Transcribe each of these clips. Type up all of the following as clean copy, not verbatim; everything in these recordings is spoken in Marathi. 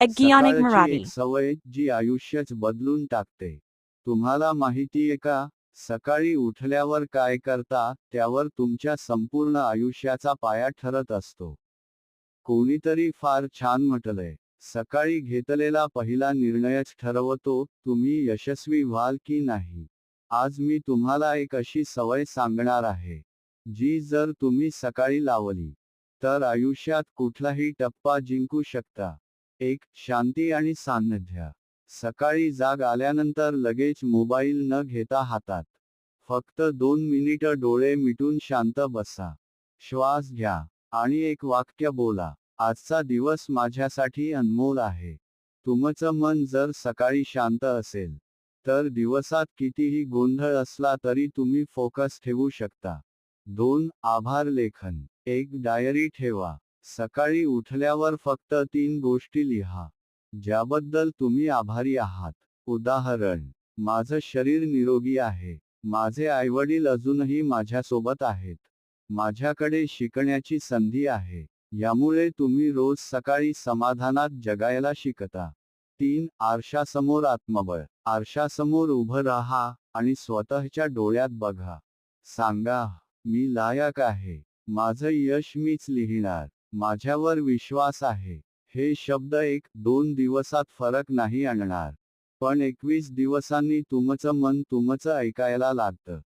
Agianic सकाळची एक Marathi. सवय जी आयुष्यच बदलून टाकते. तुम्हाला माहितीये का, सकाळी उठल्यावर काय करता, त्यावर तुमच्या संपूर्ण आयुष्याचा पाया ठरत असतो. कोणीतरी फार छान म्हटलंय, सकाळी घेतलेला पहिला निर्णयच ठरवतो, तुम्ही यशस्वी व्हाल की नाही. आज मी तुम्हाला एक अशी सवय सांगणार आहे, जी जर तुम्ही सकाळी लावली, तर आयुष्यात कुठलाही टप्पा जिंकू शकता. एक, शांती आणि सान्निध्य. सकाळी जाग आल्यानंतर लगेच मोबाईल न घेता हातात. फक्त 2 मिनिटं डोळे मिटून शांत बसा. श्वास घ्या. आणि एक वाक्य बोला, आजचा दिवस माझ्यासाठी अनमोल आहे. तुमचं मन जर सकाळी शांत असेल, तर दिवसात कितीही गोंधळ असला तरी तुम्ही फोकस ठेवू शकता. 2. आभार लेखन. एक डायरी ठेवा. सकाळी उठल्यावर फक्त 3 गोष्टी लिहा, ज्याबद्दल तुम्ही आभारी आहात. उदाहरण, माझं शरीर निरोगी आहे. माझे आईवडील अजूनही माझ्यासोबत आहेत. माझ्याकडे शिकण्याची संधी आहे. यामुळे तुम्ही रोज सकाळी समाधानात जगायला शिकता. 3. आरशासमोर आत्मबळ. आरशासमोर उभं राहा आणि स्वतःच्या डोळ्यात बघा. सांगा, मी लायक आहे. माझं यश मीच लिहिणार. माझ्यावर विश्वास आहे. हे शब्द 1-2 दिवसात फरक नाही आणणार. पण 21 दिवसांनी तुमचं मन तुमचं ऐकायला लागतं.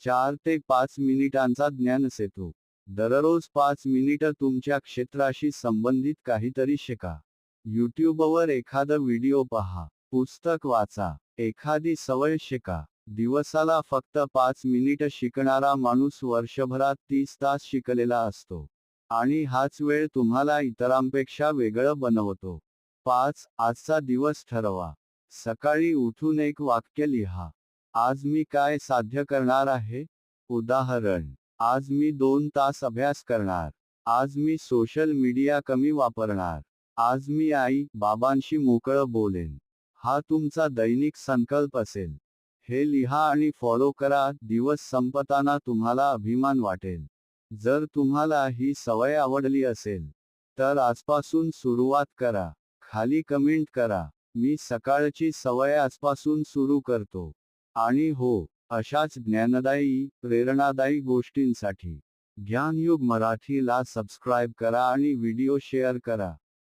4 ते 5 मिनिटांचा ज्ञानसेतू. दररोज 5 मिनिटं तुमच्या क्षेत्राशी संबंधित काहीतरी शिका. यूट्यूबवर एखादा व्हिडिओ पहा, पुस्तक वाचा, एखादी सवय शिका. दिवसाला फक्त 5 मिनिटं शिकणारा माणूस वर्षभरात 30 तास शिकलेला असतो. आणि हाच वेळ तुम्हाला इतरांपेक्षा वेगळं बनवतो. 5. आजचा दिवस ठरवा. सकाळी उठून एक वाक्य लिहा. आज मी काय साध्य करणार आहे? उदाहरण, आज मी 2 तास अभ्यास करणार. आज मी सोशल मीडिया कमी वापरणार. आज मी आई बाबांशी मोकळं बोलेन. हा तुमचा दैनिक संकल्प असेल. हे लिहा आणि फॉलो करा. दिवस संपताना तुम्हाला अभिमान वाटेल. जर तुम्हाला ही सवय आवडली असेल, तर आजपासून सुरुवात करा. खाली कमेंट करा, मी सकाळची सवय आजपासून सुरू करतो. आणि हो, अशाच ज्ञानदायी, प्रेरणादायी गोष्टींसाठी ज्ञानयुग मराठीला सबस्क्राईब करा आणि व्हिडिओ शेअर करा.